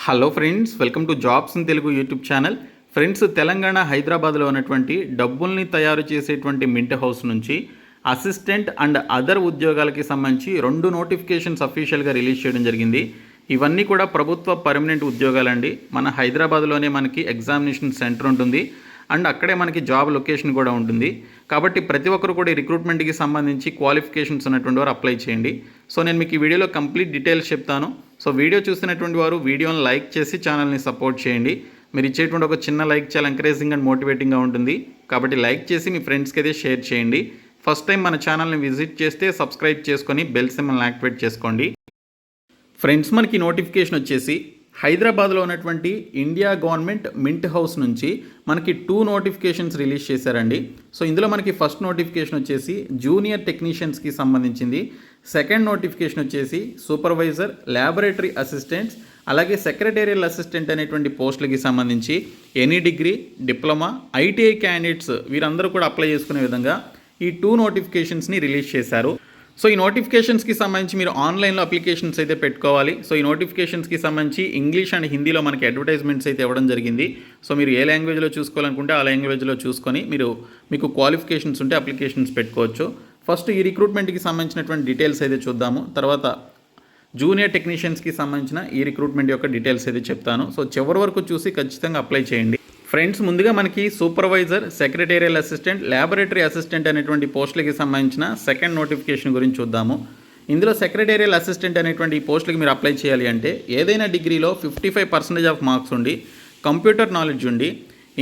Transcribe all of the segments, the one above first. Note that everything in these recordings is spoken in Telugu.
Hello friends, welcome to jobs in Telugu YouTube channel. Friends, Telangana హైదరాబాద్లో ఉన్నటువంటి డబ్బుల్ని తయారు చేసేటువంటి మింట్ హౌస్ నుంచి అసిస్టెంట్ అండ్ అదర్ ఉద్యోగాలకి సంబంధించి 2 నోటిఫికేషన్స్ అఫీషియల్గా రిలీజ్ చేయడం జరిగింది. ఇవన్నీ కూడా ప్రభుత్వ పర్మనెంట్ ఉద్యోగాలండి. మన హైదరాబాద్లోనే మనకి ఎగ్జామినేషన్ సెంటర్ ఉంటుంది అండ్ అక్కడే మనకి జాబ్ లొకేషన్ కూడా ఉంటుంది. కాబట్టి ప్రతి ఒక్కరు కూడా ఈ రిక్రూట్మెంట్కి సంబంధించి క్వాలిఫికేషన్స్ ఉన్నటువంటి వారు అప్లై చేయండి. సో నేను మీకు ఈ వీడియోలో కంప్లీట్ డీటెయిల్స్ చెప్తాను. సో వీడియో చూస్తున్నటువంటి వారు వీడియోని లైక్ చేసి ఛానల్ని సపోర్ట్ చేయండి. మీరు ఇచ్చేటువంటి ఒక చిన్న లైక్ చాలా ఎంకరేజింగ్ అండ్ మోటివేటింగ్గా ఉంటుంది. కాబట్టి లైక్ చేసి మీ ఫ్రెండ్స్కి అయితే షేర్ చేయండి. ఫస్ట్ టైం మన ఛానల్ని విజిట్ చేస్తే సబ్స్క్రైబ్ చేసుకొని బెల్ సింబల్ని యాక్టివేట్ చేసుకోండి. ఫ్రెండ్స్, మనకి నోటిఫికేషన్ వచ్చేసి హైదరాబాద్లో ఉన్నటువంటి ఇండియా గవర్నమెంట్ మింట్ హౌస్ నుంచి మనకి 2 నోటిఫికేషన్స్ రిలీజ్ చేశారండి. సో ఇందులో మనకి ఫస్ట్ నోటిఫికేషన్ వచ్చేసి జూనియర్ టెక్నీషియన్స్కి సంబంధించింది. సెకండ్ నోటిఫికేషన్ వచ్చేసి సూపర్వైజర్, ల్యాబొరేటరీ అసిస్టెంట్స్, అలాగే సెక్రటేరియల్ అసిస్టెంట్ అనేటువంటి పోస్టులకి సంబంధించి any degree, diploma, ITI candidates వీరందరూ కూడా అప్లై చేసుకునే విధంగా ఈ 2 నోటిఫికేషన్స్ని రిలీజ్ చేశారు. సో ఈ నోటిఫికేషన్స్కి సంబంధించి మీరు ఆన్లైన్లో అప్లికేషన్స్ అయితే పెట్టుకోవాలి. సో ఈ నోటిఫికేషన్స్కి సంబంధించి ఇంగ్లీష్ అండ్ హిందీలో మనకి అడ్వర్టైజ్మెంట్స్ అయితే ఇవ్వడం జరిగింది. సో మీరు ఏ లాంగ్వేజ్లో చూసుకోవాలనుకుంటే ఆ లాంగ్వేజ్లో చూసుకొని మీకు క్వాలిఫికేషన్స్ ఉంటే అప్లికేషన్స్ పెట్టుకోవచ్చు. ఫస్ట్ ఈ రిక్రూట్మెంట్కి సంబంధించినటువంటి డీటెయిల్స్ అయితే చూద్దాము. తర్వాత జూనియర్ టెక్నీషియన్స్కి సంబంధించిన ఈ రిక్రూట్మెంట్ యొక్క డీటెయిల్స్ అయితే చెప్తాను. సో చివరి వరకు చూసి ఖచ్చితంగా అప్లై చేయండి. ఫ్రెండ్స్, ముందుగా మనకి supervisor, secretarial assistant, laboratory assistant అనేటువంటి పోస్టులకి సంబంధించిన సెకండ్ నోటిఫికేషన్ గురించి చూద్దాము. ఇందులో సెక్రటేరియల్ అసిస్టెంట్ అనేటువంటి ఈ పోస్టులకి మీరు అప్లై చేయాలి అంటే ఏదైనా డిగ్రీలో 55% ఆఫ్ మార్క్స్ ఉండి, కంప్యూటర్ నాలెడ్జ్ ఉండి,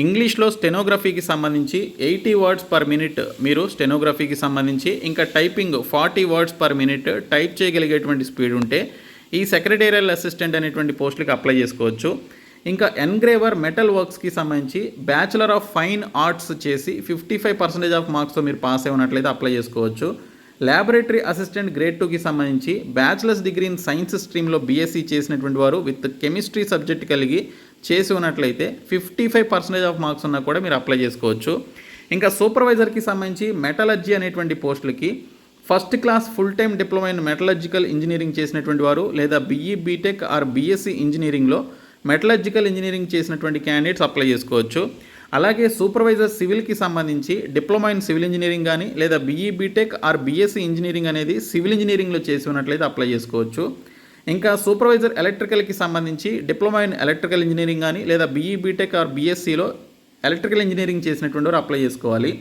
ఇంగ్లీష్లో స్టెనోగ్రఫీకి సంబంధించి 80 వర్డ్స్ పర్ మినిట్ మీరు స్టెనోగ్రఫీకి సంబంధించి, ఇంకా typing 40 words per minute type చేయగలిగేటువంటి స్పీడ్ ఉంటే ఈ సెక్రటేరియల్ అసిస్టెంట్ అనేటువంటి పోస్టులకి అప్లై చేసుకోవచ్చు. ఇంకా ఎన్గ్రేవర్, మెటల్ వర్క్స్కి సంబంధించి బ్యాచిలర్ ఆఫ్ ఫైన్ ఆర్ట్స్ చేసి 55% ఆఫ్ మార్క్స్తో మీరు పాస్ అయి ఉన్నట్లయితే అప్లై చేసుకోవచ్చు. ల్యాబొరేటరీ అసిస్టెంట్ గ్రేడ్ 2కి సంబంధించి బ్యాచిలర్స్ డిగ్రీ ఇన్ సైన్స్ స్ట్రీమ్లో బీఎస్సీ చేసినటువంటి వారు విత్ కెమిస్ట్రీ సబ్జెక్ట్ కలిగి చేసి ఉన్నట్లయితే 55% ఆఫ్ మార్క్స్ ఉన్నా కూడా మీరు అప్లై చేసుకోవచ్చు. ఇంకా సూపర్వైజర్కి సంబంధించి మెటలర్జీ అనేటువంటి పోస్టులకి first class full time diploma in metallurgical engineering చేసినటువంటి వారు లేదా బీఈ, బీటెక్ ఆర్ బీఎస్సీ ఇంజనీరింగ్లో మెటలర్జికల్ ఇంజనీరింగ్ చేసినటువంటి క్యాండిడేట్స్ అప్లై చేసుకోవచ్చు. అలాగే సూపర్వైజర్ సివిల్కి సంబంధించి డిప్లొమా ఇన్ సివిల్ ఇంజనీరింగ్ కానీ లేదా BE, BTech or BSc engineering అనేది సివిల్ ఇంజనీరింగ్లో చేసి ఉన్నట్లయితే అప్లై చేసుకోవచ్చు. ఇంకా సూపర్వైజర్ ఎలక్ట్రికల్కి సంబంధించి డిప్లొమా ఇన్ ఎలక్ట్రికల్ ఇంజనీరింగ్ కానీ లేదా బీఈ, బీటెక్ ఆర్ బీఎస్సీలో ఎలక్ట్రికల్ ఇంజనీరింగ్ చేసినటువంటి వారు అప్లై చేసుకోవాలి.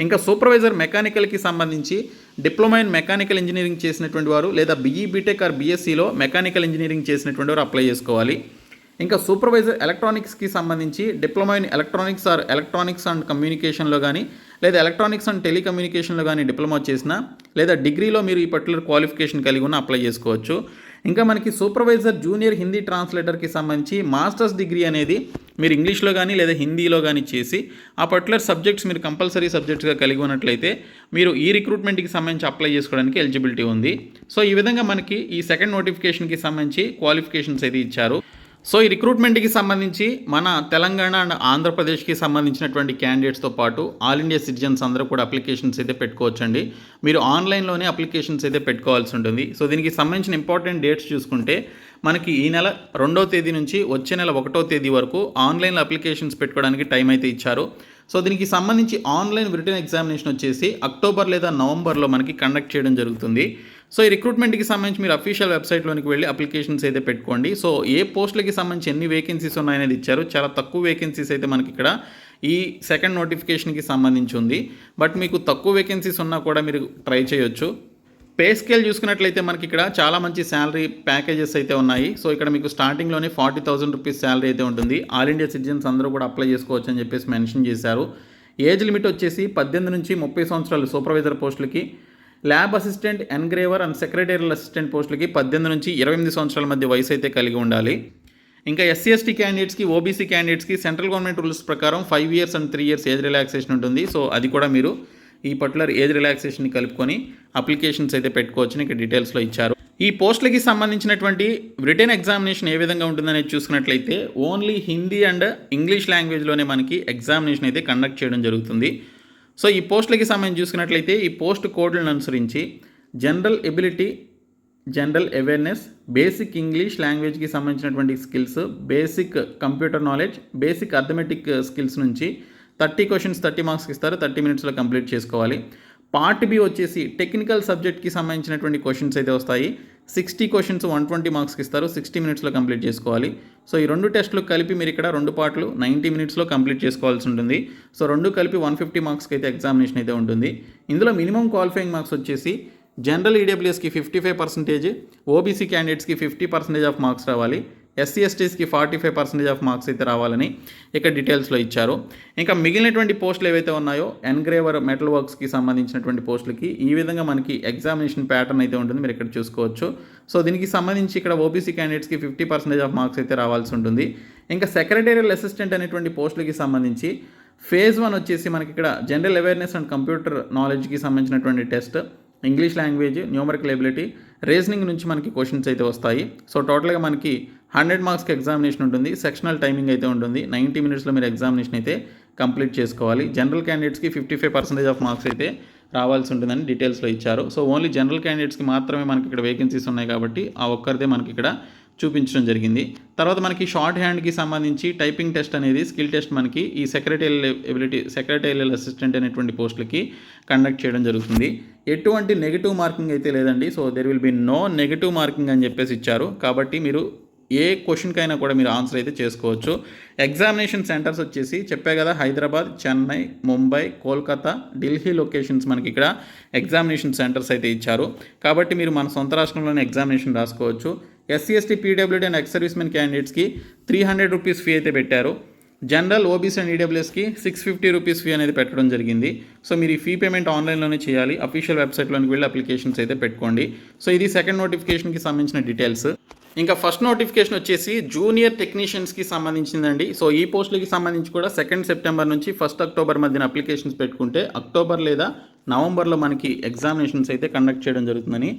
ఇంకా సూపర్వైజర్ మెకానికల్కి సంబంధించి డిప్లొమా ఇన్ మెకానికల్ ఇంజనీరింగ్ చేసినటువంటి వారు లేదా బీఈ, బీటెక్ ఆర్ బీఎస్సీలో మెకానికల్ ఇంజనీరింగ్ చేసినటువంటి వారు అప్లై చేసుకోవాలి. ఇంకా సూపర్వైజర్ ఎలక్ట్రానిక్స్కి సంబంధించి diploma in electronics or electronics and కమ్యూనికేషన్లో కానీ లేదా ఎలక్ట్రానిక్స్ అండ్ టెలికమ్యూనికేషన్లో కానీ డిప్లొమా చేసిన లేదా డిగ్రీలో మీరు ఈ పర్టికులర్ క్వాలిఫికేషన్ కలిగి ఉన్న అప్లై చేసుకోవచ్చు. ఇంకా మనకి సూపర్వైజర్ జూనియర్ హిందీ ట్రాన్స్లేటర్కి సంబంధించి మాస్టర్స్ డిగ్రీ అనేది మీరు ఇంగ్లీష్లో కానీ లేదా హిందీలో కానీ చేసి ఆ పర్టికులర్ సబ్జెక్ట్స్ మీరు కంపల్సరీ సబ్జెక్ట్స్గా కలిగి ఉన్నట్లయితే మీరు ఈ రిక్రూట్మెంట్కి సంబంధించి అప్లై చేసుకోవడానికి ఎలిజిబిలిటీ ఉంది. సో ఈ విధంగా మనకి ఈ సెకండ్ నోటిఫికేషన్కి సంబంధించి క్వాలిఫికేషన్స్ అయితే ఇచ్చారు. సో ఈ రిక్రూట్మెంట్కి సంబంధించి మన తెలంగాణ అండ్ ఆంధ్రప్రదేశ్కి సంబంధించినటువంటి క్యాండిడేట్స్తో పాటు ఆల్ ఇండియా సిటిజన్స్ అందరూ కూడా అప్లికేషన్స్ అయితే పెట్టుకోవచ్చండి. మీరు ఆన్లైన్లోనే అప్లికేషన్స్ అయితే పెట్టుకోవాల్సి ఉంటుంది. సో దీనికి సంబంధించిన ఇంపార్టెంట్ డేట్స్ చూసుకుంటే మనకి ఈ నెల 2వ తేదీ నుంచి వచ్చే నెల 1వ తేదీ వరకు ఆన్లైన్లో అప్లికేషన్స్ పెట్టుకోవడానికి టైం అయితే ఇచ్చారు. సో దీనికి సంబంధించి ఆన్లైన్ రిటన్ ఎగ్జామినేషన్ వచ్చేసి అక్టోబర్ లేదా నవంబర్లో మనకి కండక్ట్ చేయడం జరుగుతుంది. సో ఈ రిక్రూట్మెంట్కి సంబంధించి మీరు అఫీషియల్ వెబ్సైట్లోనికి వెళ్ళి అప్లికేషన్స్ అయితే పెట్టుకోండి. సో ఏ పోస్టులకి సంబంధించి ఎన్ని వేకెన్సీస్ ఉన్నాయనేది ఇచ్చారు. చాలా తక్కువ వేకెన్సీస్ అయితే మనకి ఇక్కడ ఈ సెకండ్ నోటిఫికేషన్కి సంబంధించి ఉంది. బట్ మీకు తక్కువ వేకెన్సీస్ ఉన్నా కూడా మీరు ట్రై చేయొచ్చు. పే స్కేల్ చూసుకున్నట్లయితే మనకి ఇక్కడ చాలా మంచి శాలరీ ప్యాకేజెస్ అయితే ఉన్నాయి. సో ఇక్కడ మీకు స్టార్టింగ్లోనే 40,000 రూపీస్ శాలరీ అయితే ఉంటుంది. ఆల్ ఇండియా సిటిజన్స్ అందరూ కూడా అప్లై చేసుకోవచ్చు అని చెప్పేసి మెన్షన్ చేశారు. ఏజ్ లిమిట్ వచ్చేసి 18 నుంచి 30 సంవత్సరాలు సూపర్వైజర్ పోస్టులకి, lab assistant, engraver and secretarial assistant పోస్టులకి 18 నుంచి 28 సంవత్సరాల మధ్య వయసు అయితే కలిగి ఉండాలి. ఇంకా ఎస్సీ, ఎస్టీ క్యాండిడేట్స్కి, ఓబీసీ క్యాండిడేట్స్కి సెంట్రల్ గవర్నమెంట్ రూల్స్ ప్రకారం 5 years and 3 years age relaxation ఉంటుంది. సో అది కూడా మీరు ఈ పర్టికులర్ ఏజ్ రిలాక్సేషన్ని కలుపుకొని అప్లికేషన్స్ అయితే పెట్టుకోవచ్చని ఇక్కడ డీటెయిల్స్లో ఇచ్చారు. ఈ పోస్టులకి సంబంధించినటువంటి రిటన్ ఎగ్జామినేషన్ ఏ విధంగా ఉంటుందనేది చూసుకున్నట్లయితే ఓన్లీ హిందీ అండ్ ఇంగ్లీష్ లాంగ్వేజ్లోనే మనకి ఎగ్జామినేషన్ అయితే కండక్ట్ చేయడం జరుగుతుంది. సో ఈ పోస్టులకి సంబంధించి చూసుకున్నట్లయితే ఈ పోస్ట్ కోడ్లను అనుసరించి general ability general awareness, basic English లాంగ్వేజ్కి సంబంధించినటువంటి skills, basic computer knowledge, basic arithmetic skills నుంచి 30 క్వశ్చన్స్ 30 మార్క్స్కి ఇస్తారు. 30 మినిట్స్లో కంప్లీట్ చేసుకోవాలి. పార్ట్ బి వచ్చేసి టెక్నికల్ సబ్జెక్ట్కి సంబంధించినటువంటి క్వశ్చన్స్ అయితే వస్తాయి. 60 క్వశ్చన్స్ 120 మార్క్స్కి ఇస్తారు. 60 మినిట్స్లో కంప్లీట్ చేసుకోవాలి. సో ఈ 2 టెస్టులు కలిపి మీరు ఇక్కడ 2 పార్ట్లు 90 మినిట్స్లో కంప్లీట్ చేసుకోవాల్సి ఉంటుంది. సో 2 కలిపి 150 మార్క్స్కి అయితే ఎగ్జామినేషన్ అయితే ఉంటుంది. ఇందులో మినిమం క్వాలిఫైయింగ్ మార్క్స్ వచ్చేసి జనరల్ ఈడబ్ల్యూఎస్కి 55%, ఓబీసీ క్యాండిడేట్స్కి 50% ఆఫ్ మార్క్స్ రావాలి, ఎస్సీ ఎస్టీస్కి 45% ఆఫ్ మార్క్స్ అయితే రావాలని ఇక్కడ డీటెయిల్స్లో ఇచ్చారు. ఇంకా మిగిలినటువంటి పోస్టులు ఏవైతే ఉన్నాయో ఎన్గ్రేవర్, మెటల్ వర్క్స్కి సంబంధించినటువంటి పోస్టులకి ఈ విధంగా మనకి ఎగ్జామినేషన్ ప్యాటర్న్ అయితే ఉంటుంది, మీరు ఇక్కడ చూసుకోవచ్చు. సో దీనికి సంబంధించి ఇక్కడ ఓబీసీ క్యాండిడేట్స్కి 50% ఆఫ్ మార్క్స్ అయితే రావాల్సి ఉంటుంది. ఇంకా సెక్రటేరియల్ అసిస్టెంట్ అనేటువంటి పోస్టులకి సంబంధించి ఫేజ్ 1 వచ్చేసి మనకి ఇక్కడ జనరల్ అవేర్నెస్ అండ్ కంప్యూటర్ నాలెడ్జ్కి సంబంధించినటువంటి test, English language, numerical ability, reasoning నుంచి మనకి క్వశ్చన్స్ అయితే వస్తాయి. సో టోటల్గా మనకి 100 మార్క్స్కి ఎగ్జామినేషన్ ఉంటుంది. సెక్షనల్ టైమింగ్ అయితే ఉంటుంది. 90 మినిట్స్లో మీరు ఎగ్జామినేషన్ అయితే కంప్లీట్ చేసుకోవాలి. జనరల్ క్యాండిడేట్స్కి 55% ఆఫ్ మార్క్స్ అయితే రావాల్సి ఉంటుందని డీటెయిల్స్లో ఇచ్చారు. సో ఓన్లీ జనరల్ క్యాండిడేట్స్కి మాత్రమే మనకి ఇక్కడ వేకెన్సీస్ ఉన్నాయి కాబట్టి ఆ ఒక్కరిదే మనకి ఇక్కడ చూపించడం జరిగింది. తర్వాత మనకి షార్ట్ హ్యాండ్కి సంబంధించి టైపింగ్ టెస్ట్ అనేది స్కిల్ టెస్ట్ మనకి ఈ సెక్రటేరియల్ అసిస్టెంట్ అనేటువంటి పోస్టులకి కండక్ట్ చేయడం జరుగుతుంది. ఎటువంటి నెగిటివ్ మార్కింగ్ అయితే లేదండి. So there will be no negative marking అని చెప్పేసి ఇచ్చారు. కాబట్టి మీరు ఏ క్వశ్చన్కైనా కూడా మీరు ఆన్సర్ అయితే చేసుకోవచ్చు. ఎగ్జామినేషన్ సెంటర్స్ వచ్చేసి చెప్పే కదా, హైదరాబాద్, చెన్నై, ముంబై, కోల్కతా, ఢిల్లీ లొకేషన్స్ మనకి ఇక్కడ ఎగ్జామినేషన్ సెంటర్స్ అయితే ఇచ్చారు. కాబట్టి మీరు మన సొంత రాష్ట్రంలోనే ఎగ్జామినేషన్ రాసుకోవచ్చు. SC ST PWD and ex service men క్యాండిడేట్స్కి 300 రూపీస్ ఫీ అయితే పెట్టారు. జనరల్ ఓబీసీ అండ్ ఈడబ్ల్యూఎస్కి 650 రూపీస్ ఫీ అనేది పెట్టడం జరిగింది. సో మీరు ఈ ఫీ పేమెంట్ ఆన్లైన్లోనే చేయాలి. అఫీషియల్ వెబ్సైట్లోకి వెళ్ళి అప్లికేషన్స్ అయితే పెట్టుకోండి. సో ఇది సెకండ్ నోటిఫికేషన్కి సంబంధించిన డీటెయిల్స్. ఇంకా ఫస్ట్ నోటిఫికేషన్ వచ్చేసి జూనియర్ టెక్నీషియన్స్కి సంబంధించిందండి. సో ఈ పోస్టులకి సంబంధించి కూడా 2 సెప్టెంబర్ నుంచి 1 అక్టోబర్ మధ్యన అప్లికేషన్స్ పెట్టుకుంటే అక్టోబర్ లేదా నవంబర్లో మనకి ఎగ్జామినేషన్స్ అయితే కండక్ట్ చేయడం జరుగుతుందని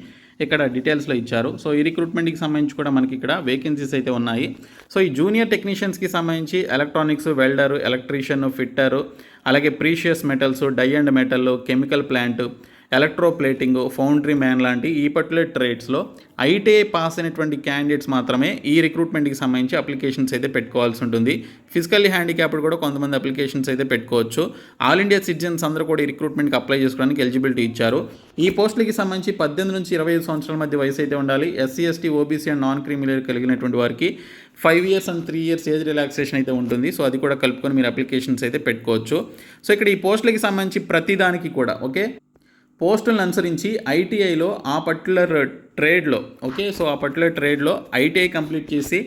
ఇక్కడ డీటెయిల్స్లో ఇచ్చారు. సో ఈ రిక్రూట్మెంట్కి సంబంధించి కూడా మనకి ఇక్కడ వేకెన్సీస్ అయితే ఉన్నాయి. సో ఈ జూనియర్ టెక్నీషియన్స్కి సంబంధించి ఎలక్ట్రానిక్స్, వెల్డరు, ఎలక్ట్రీషియన్, ఫిట్టరు, అలాగే precious metals, die and metal, chemical plant, electroplating, foundry man లాంటి ఈ పర్టికులర్ ట్రేడ్స్లో ఐటీఐ పాస్ అయినటువంటి క్యాండిడేట్స్ మాత్రమే ఈ రిక్రూట్మెంట్కి సంబంధించి అప్లికేషన్స్ అయితే పెట్టుకోవాల్సి ఉంటుంది. ఫిజికల్లీ హ్యాండిక్యాప్డ్ కూడా కొంతమంది అప్లికేషన్స్ అయితే పెట్టుకోవచ్చు. ఆల్ ఇండియా సిటిజన్స్ అందరూ కూడా ఈ రిక్రూట్మెంట్కి అప్లై చేసుకోవడానికి ఎలిజిబిలిటీ ఇచ్చారు. ఈ పోస్టులకి సంబంధించి 18 నుంచి 25 సంవత్సరాల మధ్య వయసు అయితే ఉండాలి. SC ST OBC and non creamy layer కలిగినటువంటి వారికి 5 years and 3 years age relaxation అయితే ఉంటుంది. సో అది కూడా కలుపుకొని మీరు అప్లికేషన్స్ అయితే పెట్టుకోవచ్చు. సో ఇక్కడ ఈ పోస్టులకి సంబంధించి ప్రతిదానికి కూడా పోస్టులను అనుసరించి ఐటీఐలో ఆ పర్టికులర్ ట్రేడ్లో సో ఆ పర్టికులర్ ట్రేడ్లో ఐటీఐ కంప్లీట్ చేసి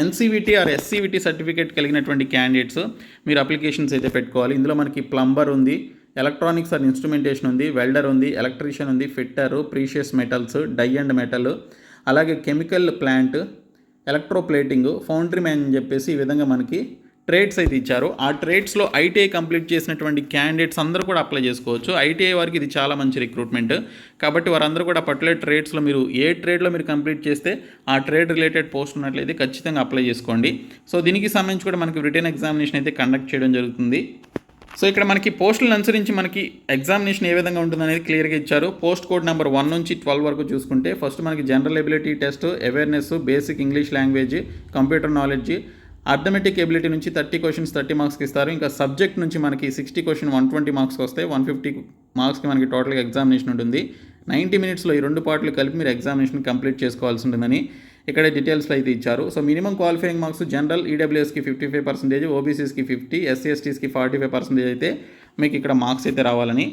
ఎన్సీవీటీ ఆర్ ఎస్సీవీటీ సర్టిఫికేట్ కలిగినటువంటి క్యాండిడేట్స్ మీరు అప్లికేషన్స్ అయితే పెట్టుకోవాలి. ఇందులో మనకి ప్లంబర్ ఉంది, ఎలక్ట్రానిక్స్ అండ్ ఇన్స్ట్రుమెంటేషన్ ఉంది, వెల్డర్ ఉంది, ఎలక్ట్రీషియన్ ఉంది, fitter, precious metals, die and metal, అలాగే chemical plant, electroplating, foundry man అని చెప్పేసి ఈ విధంగా మనకి ట్రేడ్స్ అయితే ఇచ్చారు. ఆ ట్రేడ్స్లో ఐటీఐ కంప్లీట్ చేసినటువంటి క్యాండిడేట్స్ అందరూ కూడా అప్లై చేసుకోవచ్చు. ఐటీఐ వారికి ఇది చాలా మంచి రిక్రూట్మెంట్. కాబట్టి వారందరూ కూడా పర్టికులర్ ట్రేడ్స్లో మీరు ఏ ట్రేడ్లో మీరు కంప్లీట్ చేస్తే ఆ ట్రేడ్ రిలేటెడ్ పోస్ట్ ఉన్నట్లయితే ఖచ్చితంగా అప్లై చేసుకోండి. సో దీనికి సంబంధించి కూడా మనకి రిటర్న్ ఎగ్జామినేషన్ అయితే కండక్ట్ చేయడం జరుగుతుంది. సో ఇక్కడ మనకి పోస్టులను అనుసరించి మనకి ఎగ్జామినేషన్ ఏ విధంగా ఉంటుందనేది క్లియర్గా ఇచ్చారు. పోస్ట్ కోడ్ నెంబర్ 1 నుంచి 12 వరకు చూసుకుంటే ఫస్ట్ మనకి general ability test, awareness, basic English language, computer knowledge, arithmetic ability నుంచి 30 క్వశ్చన్స్ 30 మార్క్స్కి ఇస్తారు. ఇంకా సబ్జెక్ట్ నుంచి మనకి 60 క్వశ్చన్ 120 మార్క్స్కి వస్తాయి. 150 మార్క్స్కి మనకి టోటల్గా ఎగ్జామినేషన్ ఉంటుంది. 90 మినిట్స్లో ఈ 2 పార్ట్లు కలిపి మీరు ఎగ్జామినేషన్ కంప్లీట్ చేసుకోవాల్సి ఉంటుందని ఇక్కడ డీటెయిల్స్లో అయితే ఇచ్చారు. So minimum qualifying marks general ఈడబ్ల్యూఎస్కి 55%, ఓబీసీస్కి 50%, ఎస్సీ ఎస్టీస్కి 45% అయితే మీకు ఇక్కడ మార్క్స్ అయితే రావాలని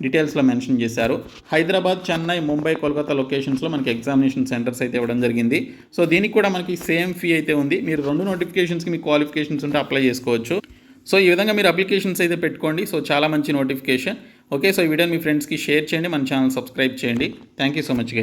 డీటెయిల్స్లో మెన్షన్ చేశారు. హైదరాబాద్, చెన్నై, ముంబై, కోల్కతా లొకేషన్స్లో మనకి ఎగ్జామినేషన్ సెంటర్స్ అయితే ఇవ్వడం జరిగింది. సో దీనికి కూడా మనకి సేమ్ ఫీ అయితే ఉంది. మీరు 2 నోటిఫికేషన్స్కి మీ క్వాలిఫికేషన్స్ ఉంటే అప్లై చేసుకోవచ్చు. సో ఈ విధంగా మీరు అప్లికేషన్స్ అయితే పెట్టుకోండి. సో చాలా మంచి నోటిఫికేషన్. సో ఈ వీడియోని మీ ఫ్రెండ్స్కి షేర్ చేయండి, మన ఛానల్ సబ్స్క్రైబ్ చేయండి. Thank you so much.